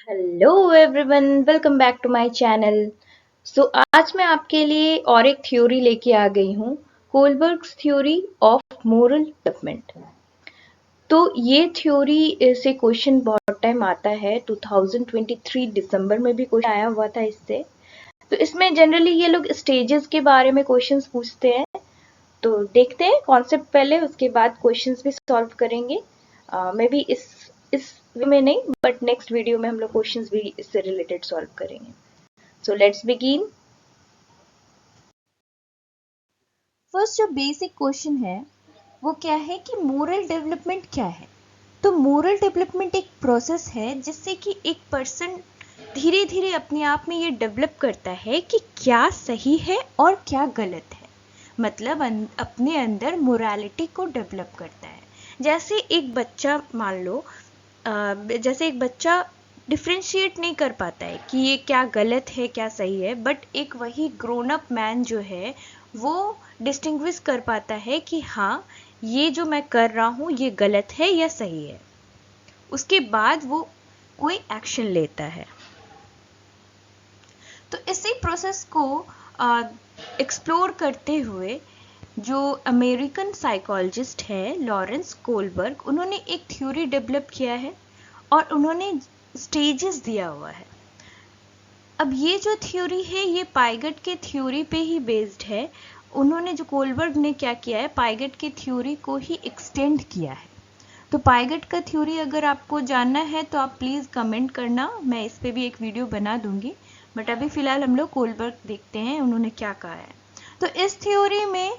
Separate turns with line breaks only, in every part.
Hello everyone, welcome back to my channel. आज मैं आपके लिए और एक थ्योरी लेके आ गई हूँ, Kohlberg's theory of moral development. तो ये थ्योरी से क्वेश्चन बहुत टाइम आता है। 2023 दिसंबर में भी क्वेश्चन आया हुआ था इससे। तो इसमें जनरली ये लोग स्टेजेस के बारे में क्वेश्चंस पूछते हैं। तो देखते हैं कॉन्सेप्ट पहले, उसके बाद क्वेश्चंस भी सॉल्व करेंगे। मे बी इस में नहीं, बट नेक्स्ट वीडियो में हम लोग क्वेश्चंस भी इससे रिलेटेड सॉल्व करेंगे। So let's begin.
फर्स्ट जो बेसिक क्वेश्चन है वो क्या है कि मोरल डेवलपमेंट क्या है। तो मोरल डेवलपमेंट एक प्रोसेस है जिससे कि एक पर्सन धीरे धीरे अपने आप में ये डेवलप करता है कि क्या सही है और क्या गलत है। मतलब अपने अंदर मोरालिटी को डेवलप करता है। जैसे एक बच्चा मान लो, जैसे एक बच्चा डिफ्रेंशिएट नहीं कर पाता है कि ये क्या गलत है क्या सही है, बट एक वही ग्रोन अप मैन जो है वो डिस्टिंग्विश कर पाता है कि हाँ, ये जो मैं कर रहा हूँ ये गलत है या सही है। उसके बाद वो कोई एक्शन लेता है। तो इसी प्रोसेस को एक्सप्लोर करते हुए जो अमेरिकन साइकोलॉजिस्ट है लॉरेंस कोलबर्ग, उन्होंने एक थ्योरी डेवलप किया है और उन्होंने स्टेजेस दिया हुआ है। अब ये जो थ्योरी है ये पाइगट के थ्योरी पे ही बेस्ड है। उन्होंने जो कोलबर्ग ने क्या किया है, पाइगट की थ्योरी को ही एक्सटेंड किया है। तो पाइगट का थ्योरी अगर आपको जानना है तो आप प्लीज़ कमेंट करना, मैं इस पे भी एक वीडियो बना दूंगी। बट अभी फ़िलहाल हम लोग कोलबर्ग देखते हैं उन्होंने क्या कहा है। तो इस थ्योरी में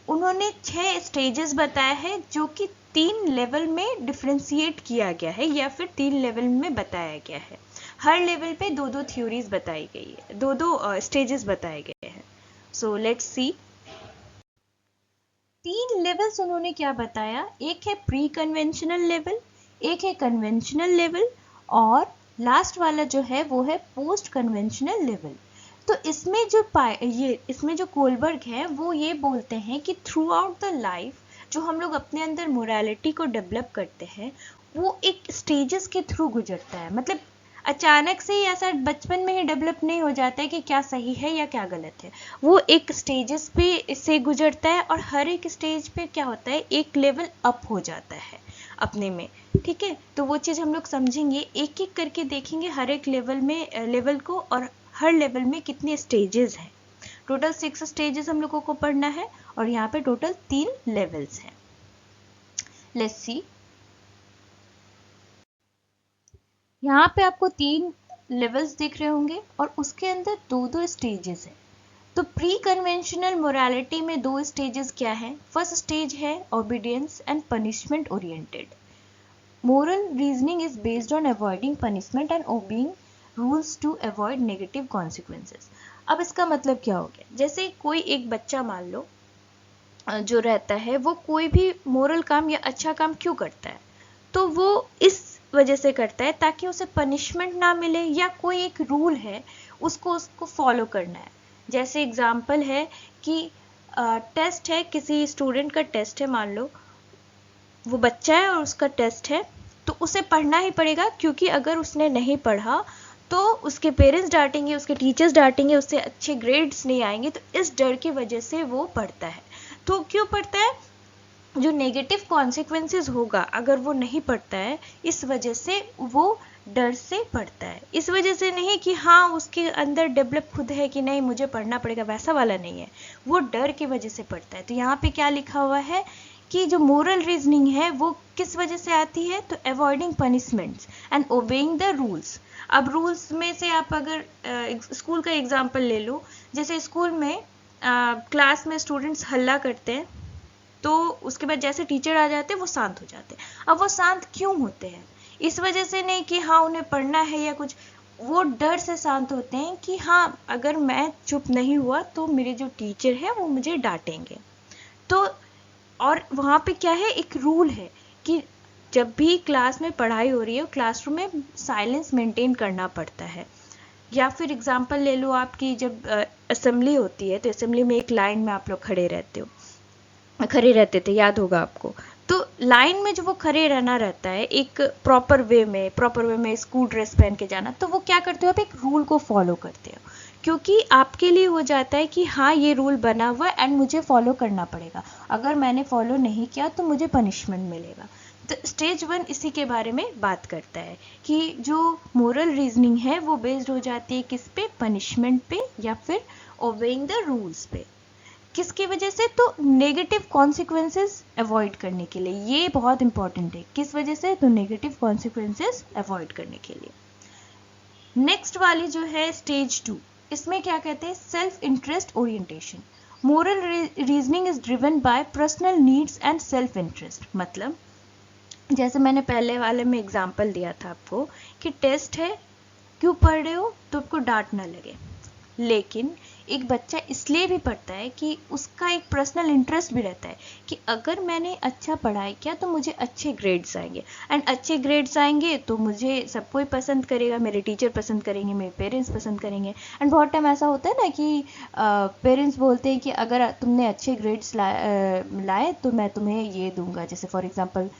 उन्होंने 6 स्टेजेस बताया है जो कि 3 लेवल में डिफ्रेंशिएट किया गया है या फिर 3 लेवल में बताया गया है। हर लेवल पे दो दो थ्योरीज बताई गई है, दो दो स्टेजेस बताए गए हैं। So let's see. 3 लेवल्स उन्होंने क्या बताया, एक है प्री कन्वेंशनल लेवल, एक है कन्वेंशनल लेवल और लास्ट वाला जो है वो है पोस्ट कन्वेंशनल लेवल। तो इसमें जो कोलबर्ग है वो ये बोलते हैं कि थ्रू आउट द लाइफ जो हम लोग अपने अंदर मोरालिटी को डेवलप करते हैं वो एक स्टेजेस के थ्रू गुजरता है। मतलब अचानक से ही ऐसा बचपन में ही डेवलप नहीं हो जाता है कि क्या सही है या क्या गलत है। वो एक स्टेजेस पे से गुजरता है और हर एक स्टेज पे क्या होता है, एक लेवल अप हो जाता है अपने में। ठीक है, तो वो चीज़ हम लोग समझेंगे, एक एक करके देखेंगे हर एक लेवल को और हर लेवल में कितने स्टेजेस हैं। टोटल 6 स्टेजेस हम लोगों को पढ़ना है और यहाँ पे टोटल 3 लेवल्स हैं। Let's see. यहाँ पे आपको 3 लेवल्स दिख रहे होंगे और उसके अंदर दो दो स्टेजेस हैं। तो प्री कन्वेंशनल मोरालिटी में 2 स्टेजेस क्या हैं। फर्स्ट स्टेज है obedience and punishment oriented. Moral reasoning is based on avoiding punishment and obeying rules to avoid negative consequences. अब इसका मतलब क्या हो गया, जैसे कोई एक बच्चा मान लो जो रहता है वो कोई भी मोरल काम या अच्छा काम क्यों करता है, तो वो इस वजह से करता है ताकि उसे पनिशमेंट ना मिले या कोई एक रूल है उसको फॉलो करना है। जैसे एग्जाम्पल है कि टेस्ट है, किसी स्टूडेंट का टेस्ट है, मान लो वो बच्चा है और उसका टेस्ट है, तो उसे पढ़ना ही पड़ेगा क्योंकि अगर उसने नहीं पढ़ा तो उसके पेरेंट्स डांटेंगे, उसके टीचर्स डांटेंगे, उससे अच्छे ग्रेड्स नहीं आएंगे। तो इस डर की वजह से वो पढ़ता है। तो क्यों पढ़ता है, जो नेगेटिव कॉन्सिक्वेंसेस होगा अगर वो नहीं पढ़ता है, इस वजह से वो डर से पढ़ता है। इस वजह से नहीं कि हाँ उसके अंदर डेवलप खुद है कि नहीं मुझे पढ़ना पड़ेगा, वैसा वाला नहीं है, वो डर की वजह से पढ़ता है। तो यहाँ पे क्या लिखा हुआ है कि जो मोरल रीजनिंग है वो किस वजह से आती है, तो avoiding punishments and obeying the rules. अब रूल्स में से आप अगर स्कूल का एग्जाम्पल ले लो, जैसे स्कूल में क्लास में स्टूडेंट्स हल्ला करते हैं तो उसके बाद जैसे टीचर आ जाते हैं वो शांत हो जाते हैं। अब वो शांत क्यों होते हैं, इस वजह से नहीं कि हाँ उन्हें पढ़ना है या कुछ, वो डर से शांत होते हैं कि हाँ अगर मैं चुप नहीं हुआ तो मेरे जो टीचर है वो मुझे डांटेंगे। तो और वहाँ पे क्या है, एक रूल है कि जब भी क्लास में पढ़ाई हो रही है क्लासरूम में साइलेंस मेंटेन करना पड़ता है। या फिर एग्जांपल ले लो आपकी, जब असेंबली होती है तो असेंबली में एक लाइन में आप लोग खड़े रहते थे, याद होगा आपको। तो लाइन में जो वो खड़े रहना रहता है एक प्रॉपर वे में स्कूल ड्रेस पहन के जाना, तो वो क्या करते हो, आप एक रूल को फॉलो करते हो, क्योंकि आपके लिए हो जाता है कि हाँ ये रूल बना हुआ है एंड मुझे फॉलो करना पड़ेगा, अगर मैंने फॉलो नहीं किया तो मुझे पनिशमेंट मिलेगा। तो स्टेज 1 इसी के बारे में बात करता है कि जो मोरल रीजनिंग है वो बेस्ड हो जाती है किस पे, पनिशमेंट पे या फिर ओबेइंग द रूल्स पे। किसकी वजह से, तो नेगेटिव कॉन्सिक्वेंसेस अवॉइड करने के लिए, ये बहुत इंपॉर्टेंट है, किस वजह से, तो नेगेटिव कॉन्सिक्वेंसेस अवॉइड करने के लिए। नेक्स्ट वाली जो है स्टेज 2, इसमें क्या कहते हैं, self interest orientation. Moral reasoning is driven by personal needs and self interest. मतलब जैसे मैंने पहले वाले में एग्जांपल दिया था आपको कि टेस्ट है, क्यों पढ़ रहे हो, तो आपको डांट ना लगे, लेकिन एक बच्चा इसलिए भी पढ़ता है कि उसका एक पर्सनल इंटरेस्ट भी रहता है कि अगर मैंने अच्छा पढ़ाई किया तो मुझे अच्छे ग्रेड्स आएंगे, एंड अच्छे ग्रेड्स आएंगे तो मुझे सब कोई पसंद करेगा, मेरे टीचर पसंद करेंगे, मेरे पेरेंट्स पसंद करेंगे। एंड बहुत टाइम ऐसा होता है ना कि पेरेंट्स बोलते हैं कि अगर तुमने अच्छे ग्रेड्स लाए तो मैं तुम्हें ये दूंगा, जैसे फॉर एग्जाम्पल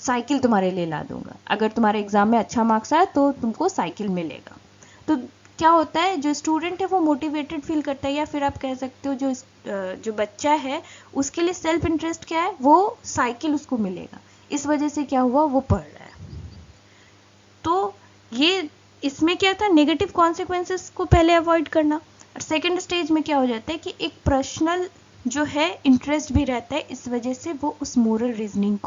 साइकिल तुम्हारे लिए ला दूंगा, अगर तुम्हारे एग्जाम में अच्छा मार्क्स आया तो तुमको साइकिल मिलेगा। तो क्या होता है, जो स्टूडेंट है वो मोटिवेटेड फील करता है, या फिर आप कह सकते हो जो बच्चा है उसके लिए सेल्फ इंटरेस्ट क्या है, वो साइकिल उसको मिलेगा, इस वजह से क्या हुआ, वो पढ़ रहा है। तो ये इसमें क्या था, नेगेटिव कॉन्सिक्वेंसेस को पहले अवॉइड करना। और सेकेंड स्टेज में क्या हो जाता है कि एक पर्सनल जो है इंटरेस्ट भी रहता है, इस वजह से वो उस मोरल रीजनिंग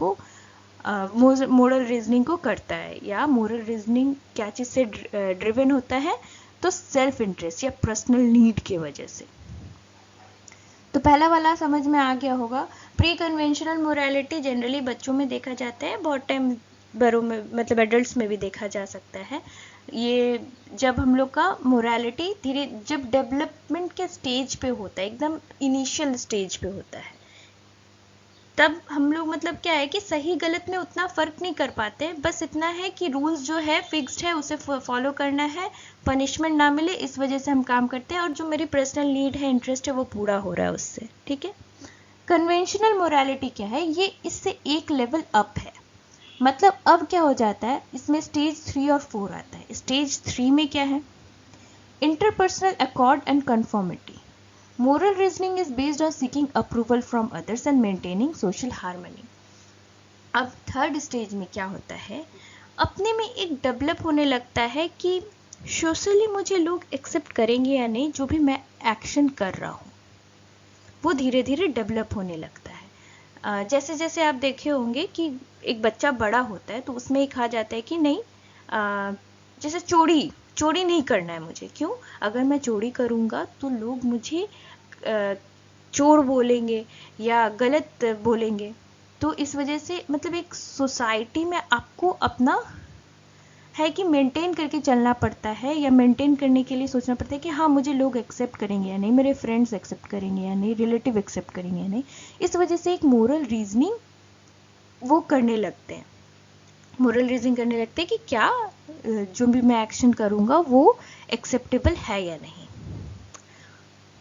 को करता है। या मोरल रीजनिंग क्या चीज से ड्रिवन होता है, तो सेल्फ इंटरेस्ट या पर्सनल नीड की वजह से। तो पहला वाला समझ में आ गया होगा। प्री कन्वेंशनल मोरालिटी जनरली बच्चों में देखा जाता है, बहुत टाइम बड़ों में मतलब एडल्ट्स में भी देखा जा सकता है। ये जब हम लोग का मोरालिटी धीरे जब डेवलपमेंट के स्टेज पे होता है, एकदम इनिशियल स्टेज पे होता है, तब हम लोग मतलब क्या है कि सही गलत में उतना फर्क नहीं कर पाते, बस इतना है कि रूल्स जो है फिक्स्ड है, उसे फॉलो करना है, पनिशमेंट ना मिले इस वजह से हम काम करते हैं, और जो मेरी पर्सनल नीड है, इंटरेस्ट है, वो पूरा हो रहा है उससे, ठीक है। कन्वेंशनल मोरालिटी क्या है, ये इससे एक लेवल अप है। मतलब अब क्या हो जाता है, इसमें स्टेज 3 और 4 आता है। स्टेज 3 में क्या है, interpersonal accord and conformity. Moral reasoning is based on seeking approval from others and maintaining social harmony. अब थर्ड स्टेज में क्या होता है, अपने में एक डेवलप होने लगता है कि सोशली मुझे लोग एक्सेप्ट करेंगे या नहीं, जो भी मैं एक्शन कर रहा हूँ, वो धीरे धीरे डेवलप होने लगता है। जैसे जैसे आप देखे होंगे कि एक बच्चा बड़ा होता है तो उसमें एक आ जाता है कि नहीं, जैसे चोरी नहीं करना है मुझे, क्यों, अगर मैं चोरी करूंगा तो लोग मुझे चोर बोलेंगे या गलत बोलेंगे। तो इस वजह से मतलब एक सोसाइटी में आपको अपना है कि मेंटेन करके चलना पड़ता है, या मेंटेन करने के लिए सोचना पड़ता है कि हाँ मुझे लोग एक्सेप्ट करेंगे या नहीं, मेरे फ्रेंड्स एक्सेप्ट करेंगे या नहीं, रिलेटिव एक्सेप्ट करेंगे या नहीं। इस वजह से एक मोरल रीजनिंग वो करने लगते हैं, मोरल रीजनिंग करने लगते हैं कि क्या जो भी मैं एक्शन करूंगा वो एक्सेप्टेबल है या नहीं।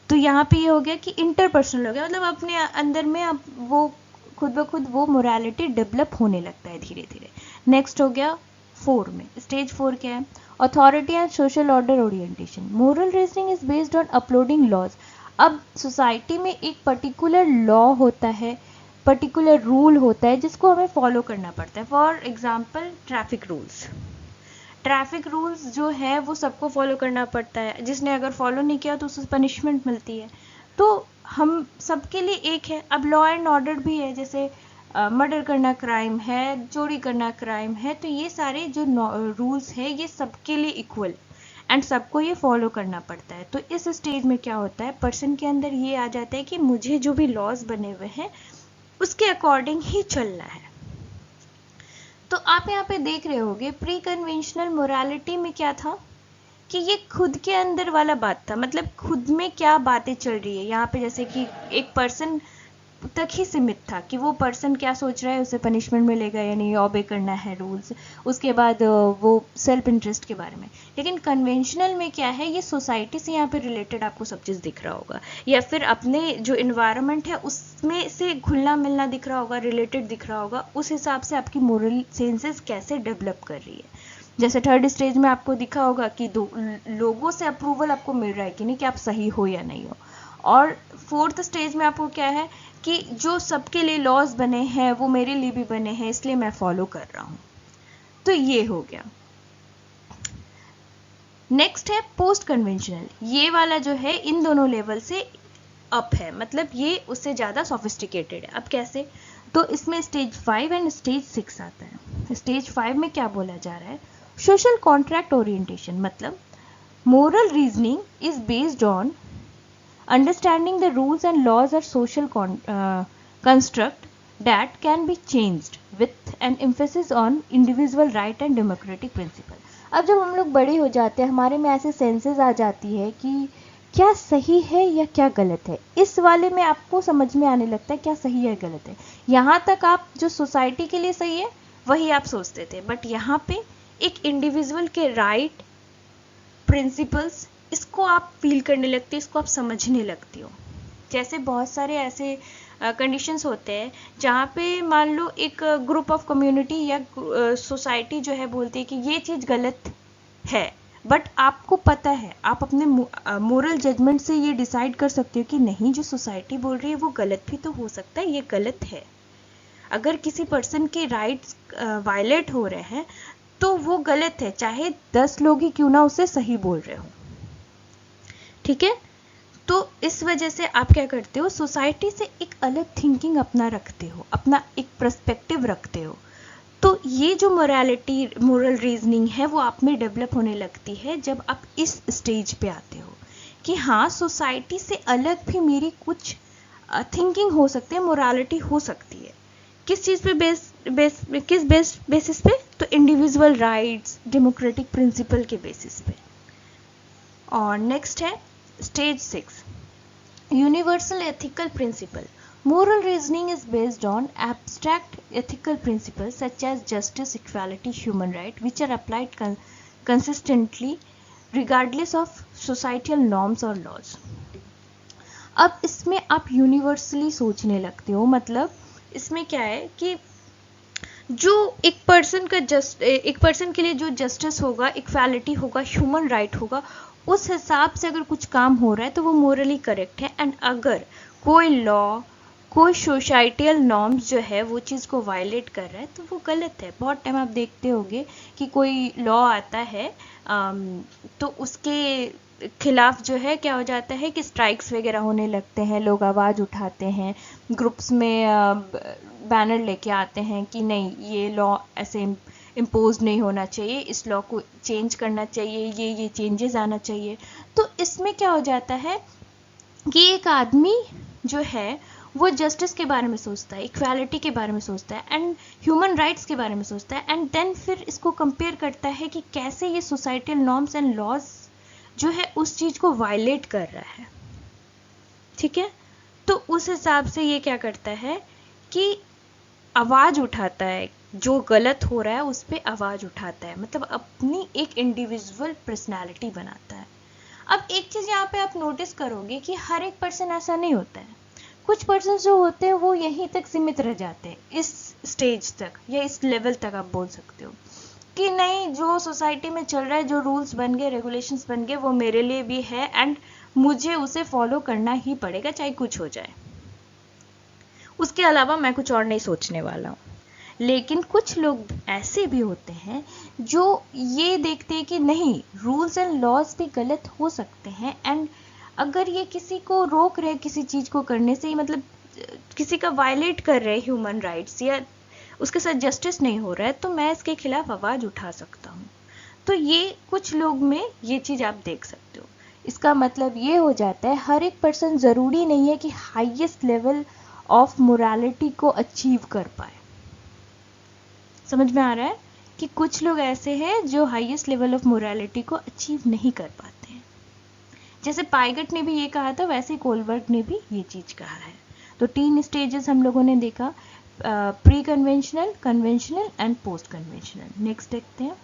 तो यहाँ पे ये हो गया कि इंटरपर्सनल हो गया, मतलब अपने अंदर में अब वो खुद ब खुद वो मोरालिटी डेवलप होने लगता है धीरे धीरे। नेक्स्ट हो गया 4 में, स्टेज 4 क्या है, authority and social order orientation. Moral reasoning is based on uploading laws. अब सोसाइटी में एक पर्टिकुलर लॉ होता है, पर्टिकुलर रूल होता है जिसको हमें फॉलो करना पड़ता है। फॉर एग्जाम्पल ट्रैफिक रूल्स जो है वो सबको फॉलो करना पड़ता है, जिसने अगर फॉलो नहीं किया तो उसे पनिशमेंट मिलती है। तो हम सबके लिए एक है। अब लॉ एंड ऑर्डर भी है, जैसे मर्डर करना क्राइम है, चोरी करना क्राइम है, तो ये सारे जो रूल्स है ये सबके लिए इक्वल एंड सबको ये फॉलो करना पड़ता है। तो इस स्टेज में क्या होता है, पर्सन के अंदर ये आ जाता है कि मुझे जो भी लॉज बने हुए हैं उसके अकॉर्डिंग ही चलना है। तो आप यहाँ पे देख रहे होगे प्री कन्वेंशनल मोरालिटी में क्या था कि ये खुद के अंदर वाला बात था, मतलब खुद में क्या बातें चल रही है। यहाँ पे जैसे कि एक पर्सन तक ही सीमित था कि वो पर्सन क्या सोच रहा है, उसे पनिशमेंट मिलेगा या नहीं, ऑबे करना है रूल्स, उसके बाद वो सेल्फ इंटरेस्ट के बारे में। लेकिन कन्वेंशनल में क्या है, ये सोसाइटी से यहाँ पे रिलेटेड आपको सब चीज़ दिख रहा होगा, या फिर अपने जो इन्वायरमेंट है उसमें से घुलना मिलना दिख रहा होगा, रिलेटेड दिख रहा होगा, उस हिसाब से आपकी मोरल सेंसेस कैसे डेवलप कर रही है। जैसे थर्ड स्टेज में आपको दिखा होगा कि लोगों से अप्रूवल आपको मिल रहा है कि नहीं, कि आप सही हो या नहीं हो। और फोर्थ स्टेज में आपको क्या है कि जो सबके लिए लॉज बने हैं वो मेरे लिए भी बने हैं, इसलिए मैं फॉलो कर रहा हूं। तो ये हो गया। नेक्स्ट है पोस्ट कन्वेंशनल। ये वाला जो है इन दोनों लेवल से अप है, मतलब ये उससे ज़्यादा सोफिस्टिकेटेड है। अब कैसे? तो इसमें स्टेज 5 एंड स्टेज 6 आता है। स्टेज 5 में क्या बोला जा रहा है, सोशल कॉन्ट्रैक्ट ओरिएंटेशन, मतलब moral reasoning is based on understanding the rules and laws are social construct that can be changed with an emphasis on individual right and democratic principle। अब जब हम लोग बड़े हो जाते हैं, हमारे में ऐसे सेंसेस आ जाती है कि क्या सही है या क्या गलत है। इस वाले में आपको समझ में आने लगता है क्या सही है गलत है। यहाँ तक आप जो सोसाइटी के लिए सही है वही आप सोचते थे, बट यहाँ पे एक इंडिविजुअल के राइट, प्रिंसिपल्स, इसको आप फील करने लगते हो, इसको आप समझने लगते हो। जैसे बहुत सारे ऐसे कंडीशंस होते हैं जहाँ पे मान लो एक ग्रुप ऑफ कम्युनिटी या सोसाइटी जो है बोलती है कि ये चीज़ गलत है, बट आपको पता है, आप अपने मोरल जजमेंट से ये डिसाइड कर सकते हो कि नहीं, जो सोसाइटी बोल रही है वो गलत भी तो हो सकता है, ये गलत है। अगर किसी पर्सन के राइट्स वायलेट हो रहे हैं तो वो गलत है, चाहे 10 लोग ही क्यों ना उसे सही बोल रहे हो। ठीक है, तो इस वजह से आप क्या करते हो, सोसाइटी से एक अलग थिंकिंग अपना रखते हो, अपना एक पर्सपेक्टिव रखते हो। तो ये जो मोरालिटी, मोरल रीजनिंग है वो आप में डेवलप होने लगती है जब आप इस स्टेज पे आते हो कि हाँ, सोसाइटी से अलग भी मेरी कुछ थिंकिंग हो सकती है, मोरालिटी हो सकती है। किस चीज़ पे किस बेसिस पे? तो इंडिविजुअल राइट्स, डेमोक्रेटिक प्रिंसिपल के बेसिस पे। और नेक्स्ट है stage 6, universal ethical principle. Moral reasoning is based on abstract ethical principles such as justice, equality, human right, which are applied consistently regardless of societal norms or laws। अब इसमें आप universally सोचने लगते हो, मतलब इसमें क्या है कि जो एक पर्सन के लिए जो जस्टिस होगा, इक्वालिटी होगा, ह्यूमन राइट होगा, उस हिसाब से अगर कुछ काम हो रहा है तो वो मोरली करेक्ट है। एंड अगर कोई लॉ, कोई सोसाइटल नॉर्म्स जो है वो चीज़ को वायलेट कर रहा है तो वो गलत है। बहुत टाइम आप देखते होंगे कि कोई लॉ आता है तो उसके खिलाफ जो है क्या हो जाता है कि स्ट्राइक्स वगैरह होने लगते हैं, लोग आवाज़ उठाते हैं, ग्रुप्स में बैनर लेके आते हैं कि नहीं, ये लॉ ऐसे इम्पोज नहीं होना चाहिए, इस लॉ को चेंज करना चाहिए, ये चेंजेस आना चाहिए। तो इसमें क्या हो जाता है कि एक आदमी जो है वो जस्टिस के बारे में सोचता है, इक्वालिटी के बारे में सोचता है, एंड ह्यूमन राइट्स के बारे में सोचता है, एंड देन फिर इसको कंपेयर करता है कि कैसे ये सोसाइटल नॉर्म्स एंड लॉज जो है उस चीज़ को वायलेट कर रहा है। ठीक है, तो उस हिसाब से ये क्या करता है कि आवाज़ उठाता है, जो गलत हो रहा है उस पर आवाज़ उठाता है, मतलब अपनी एक इंडिविजुअल पर्सनैलिटी बनाता है। अब एक चीज़ यहाँ पे आप नोटिस करोगे कि हर एक पर्सन ऐसा नहीं होता है। कुछ पर्सन जो होते हैं वो यहीं तक सीमित रह जाते हैं, इस स्टेज तक या इस लेवल तक आप बोल सकते हो कि नहीं, जो सोसाइटी में चल रहा है, जो रूल्स बन गए, रेगुलेशंस बन गए, वो मेरे लिए भी है एंड मुझे उसे फॉलो करना ही पड़ेगा चाहे कुछ हो जाए, उसके अलावा मैं कुछ और नहीं सोचने वाला हूँ। लेकिन कुछ लोग ऐसे भी होते हैं जो ये देखते हैं कि नहीं, रूल्स एंड लॉज भी गलत हो सकते हैं, एंड अगर ये किसी को रोक रहे किसी चीज़ को करने से, मतलब किसी का वायलेट कर रहे ह्यूमन राइट्स या उसके साथ जस्टिस नहीं हो रहा है, तो मैं इसके खिलाफ आवाज़ उठा सकता हूँ। तो ये कुछ लोग में ये चीज़ आप देख सकते हो। इसका मतलब ये हो जाता है हर एक पर्सन ज़रूरी नहीं है कि हाईएस्ट लेवल ऑफ मोरालिटी को अचीव कर पाए। समझ में आ रहा है कि कुछ लोग ऐसे हैं जो हाईएस्ट लेवल ऑफ मोरालिटी को अचीव नहीं कर पाते हैं। जैसे पाइगट ने भी ये कहा था, वैसे कोलबर्ग ने भी ये चीज़ कहा है। तो 3 स्टेजेस हम लोगों ने देखा, pre conventional, conventional and post conventional. Next देखते हैं।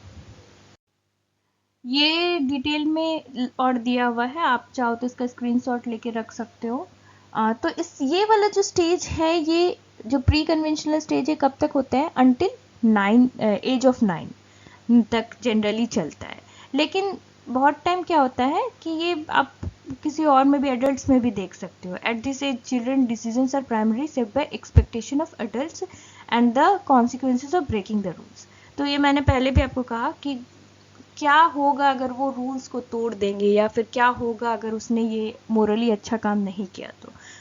ये डिटेल में और दिया हुआ है, आप चाहो तो इसका स्क्रीनशॉट लेके रख सकते हो। तो इस ये वाला जो स्टेज है, ये जो प्री कन्वेंशनल स्टेज है कब तक होता है, अंटिल 9 एज ऑफ 9 तक जनरली चलता है। लेकिन बहुत टाइम क्या होता है कि ये आप किसी और में भी, एडल्ट्स में भी देख सकते हो। At this age children decisions are primary set by expectation of adults and the consequences of breaking the rules. तो ये मैंने पहले भी आपको कहा कि क्या होगा अगर वो रूल्स को तोड़ देंगे, या फिर क्या होगा अगर उसने ये मोरली अच्छा काम नहीं किया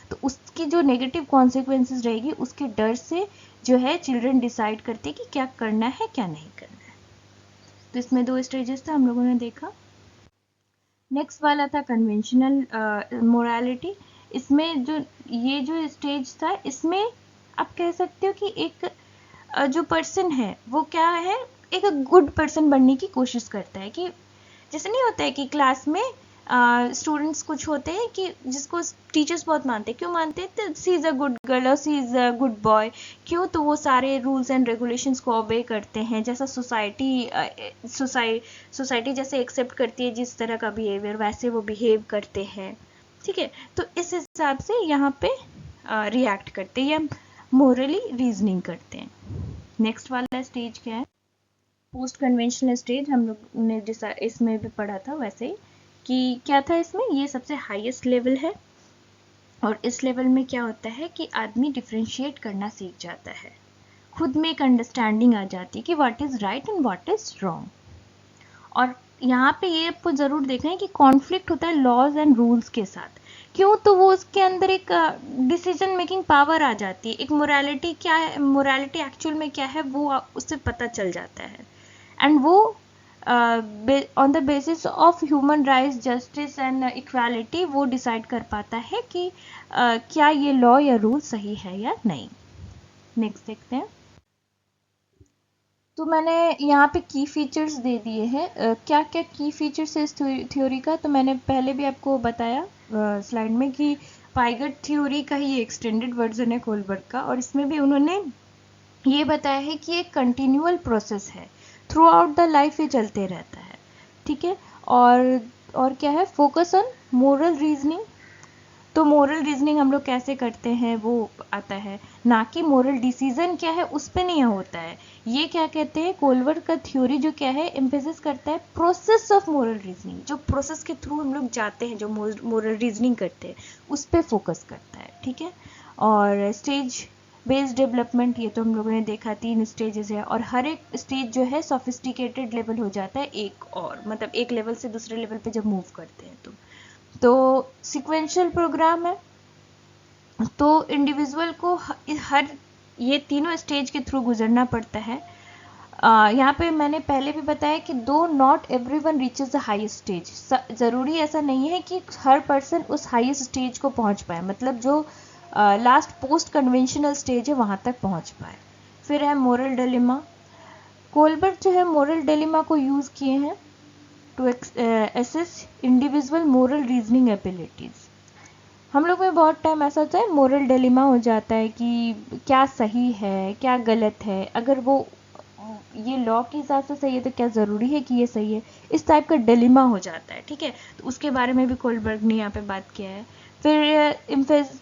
तो उसकी जो नेगेटिव कॉन्सिक्वेंसेस रहेगी, उसके डर से जो है चिल्ड्रन डिसाइड करते कि क्या करना है क्या नहीं करना है। तो इसमें 2 स्टेजेस था, हम लोगों ने देखा। नेक्स्ट वाला था कन्वेंशनल मोरालिटी। इसमें जो स्टेज था, इसमें आप कह सकते हो कि एक जो पर्सन है वो क्या है, एक गुड पर्सन बनने की कोशिश करता है। कि जैसे नहीं होता है कि क्लास में स्टूडेंट्स कुछ होते हैं कि जिसको टीचर्स बहुत मानते हैं। क्यों मानते हैं? सी इज़ अ गुड गर्ल और सी इज़ अ गुड बॉय। क्यों? तो वो सारे रूल्स एंड रेगुलेशंस को ओबे करते हैं, जैसा सोसाइटी जैसे एक्सेप्ट करती है जिस तरह का बिहेवियर, वैसे वो बिहेव करते हैं। ठीक है, तो इस हिसाब से यहाँ पे रिएक्ट करते हैं या मोरली रीजनिंग करते हैं। नेक्स्ट वाला स्टेज क्या है? Post conventional stage. हम लोग ने इसमें भी पढ़ा था वैसे ही कि क्या था इसमें, ये सबसे हाईएस्ट लेवल है। और इस लेवल में क्या होता है कि आदमी डिफ्रेंशिएट करना सीख जाता है, खुद में एक अंडरस्टैंडिंग आ जाती है कि what is right and what is wrong. और यहाँ पे ये आपको जरूर देखना है कि कॉन्फ्लिक्ट होता है लॉज एंड रूल्स के साथ। क्यों? तो वो उसके अंदर एक डिसीजन मेकिंग पावर आ जाती है, एक मोरालिटी क्या है, मोरालिटी एक्चुअल में क्या है वो उससे पता चल जाता है। एंड वो on the basis of human rights, justice and equality वो डिसाइड कर पाता है कि क्या ये लॉ या रूल सही है या नहीं। नेक्स्ट देखते हैं। तो मैंने यहाँ पे की फीचर्स दे दिए हैं। क्या क्या की फीचर्स है इस थ्योरी का, तो मैंने पहले भी आपको बताया स्लाइड में कि पाइगट थ्योरी का ही एक्सटेंडेड वर्जन है कोलबर्ग का। और इसमें भी उन्होंने ये बताया है कि एक कंटिन्यूअल प्रोसेस है, थ्रू आउट द लाइफ ये चलते रहता है। ठीक है, और क्या है, फोकस ऑन मोरल रीजनिंग। तो मोरल रीजनिंग हम लोग कैसे करते हैं वो आता है, ना कि मोरल डिसीजन क्या है उस पे नहीं होता है। ये क्या कहते हैं, कोलबर्ग का थ्योरी जो क्या है, एम्फेसिस करता है प्रोसेस ऑफ मोरल रीजनिंग। जो प्रोसेस के थ्रू हम लोग जाते हैं, जो मोरल रीजनिंग करते हैं, उस पे फोकस करता है। ठीक है, और स्टेज बेस्ड डेवलपमेंट, ये तो हम लोगों ने देखा 3 स्टेजेस है। और हर एक स्टेज जो है सोफिस्टिकेटेड लेवल हो जाता है, एक और मतलब एक लेवल से दूसरे लेवल पे जब मूव करते हैं तो सिक्वेंशियल प्रोग्राम है। तो इंडिविजुअल को हर ये तीनों स्टेज के थ्रू गुजरना पड़ता है। यहाँ पे मैंने पहले भी बताया कि दो not everyone reaches the highest stage. ज़रूरी ऐसा नहीं है कि हर पर्सन उस हाईएस्ट स्टेज को पहुँच पाए, मतलब जो लास्ट पोस्ट कन्वेंशनल स्टेज है वहाँ तक पहुँच पाए। फिर है मोरल डिलेमा। कोलबर्ग जो है मोरल डिलेमा को यूज़ किए हैं to assess individual moral reasoning abilities। हम लोग में बहुत टाइम ऐसा होता है, मोरल डिलेमा हो जाता है कि क्या सही है क्या गलत है, अगर वो ये लॉ के हिसाब से सही है तो क्या ज़रूरी है कि ये सही है, इस टाइप का डिलेमा हो जाता है। ठीक है, तो उसके बारे में भी कोलबर्ग ने यहाँ पे बात किया है। फिर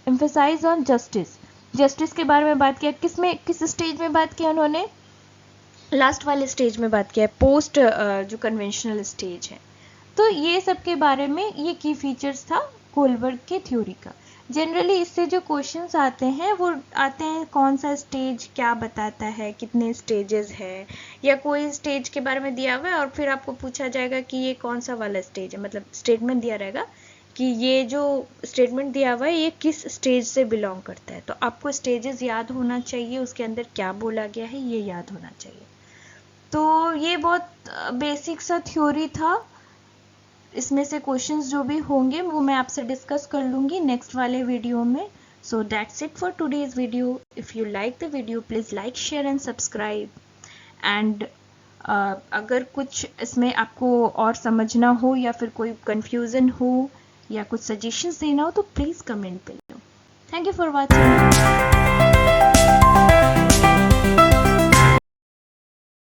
एम्फेसाइज ऑन जस्टिस, जस्टिस के बारे में बात किया। किस स्टेज में बात किया उन्होंने, लास्ट वाले स्टेज में बात किया है, पोस्ट जो कन्वेंशनल स्टेज है। तो ये सब के बारे में ये की फीचर्स था कोलबर्ग के थ्योरी का। जनरली इससे जो क्वेश्चंस आते हैं वो आते हैं कौन सा स्टेज क्या बताता है, कितने स्टेजेस है, या कोई स्टेज के बारे में दिया हुआ है और फिर आपको पूछा जाएगा कि ये कौन सा वाला स्टेज है, मतलब स्टेटमेंट दिया रहेगा कि ये जो स्टेटमेंट दिया हुआ है ये किस स्टेज से बिलोंग करता है। तो आपको स्टेजेस याद होना चाहिए, उसके अंदर क्या बोला गया है ये याद होना चाहिए। तो ये बहुत बेसिक सा थ्योरी था। इसमें से क्वेश्चंस जो भी होंगे वो मैं आपसे डिस्कस कर लूँगी नेक्स्ट वाले वीडियो में। So that's it for today's video. If you like the video please like share and subscribe. And अगर कुछ इसमें आपको और समझना हो या फिर कोई कन्फ्यूज़न हो या कुछ सजेशंस देना हो तो प्लीज़ कमेंट पे। Thank you for watching.